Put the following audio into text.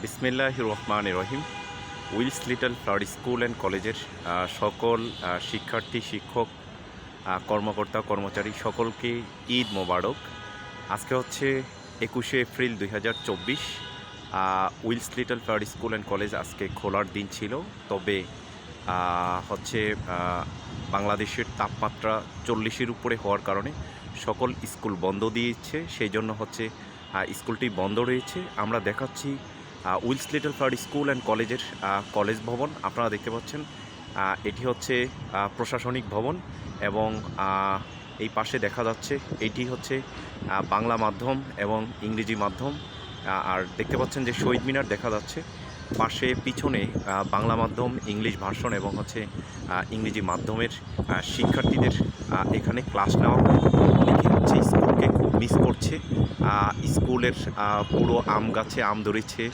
বিসমিল্লাহির রহমানির রহিম। Wills little flower school and কলেজের সকল শিক্ষার্থী, শিক্ষক, কর্মকর্তা, কর্মচারী সকলকে ঈদ মোবারক। আজকে হচ্ছে 21শে April 2024। Wills little flower school and College আজকে খোলার দিন ছিল, তবে হচ্ছে বাংলাদেশের তাপমাত্রা 40-এর উপরে হওয়ার কারণে সকল স্কুল বন্ধ দিয়েছে। সেই জন্য হচ্ছে স্কুলটি বন্ধ রয়েছে। আমরা দেখাচ্ছি Wills little flower school and কলেজের কলেজ ভবন। আপনারা দেখতে পাচ্ছেন এটি হচ্ছে প্রশাসনিক ভবন, এবং এই পাশে দেখা যাচ্ছে এটি হচ্ছে বাংলা মাধ্যম এবং ইংরেজি মাধ্যম। আর দেখতে পাচ্ছেন যে শহীদ মিনার দেখা যাচ্ছে পাশে, পিছনে বাংলা মাধ্যম, ইংলিশ ভার্সন এবং হচ্ছে ইংরেজি মাধ্যমের শিক্ষার্থীদের এখানে ক্লাস নেওয়া হয়। অনেকে হচ্ছে স্কুলকে খুব মিস করছে। স্কুলের পুরো আম গাছে আম ধরেছে।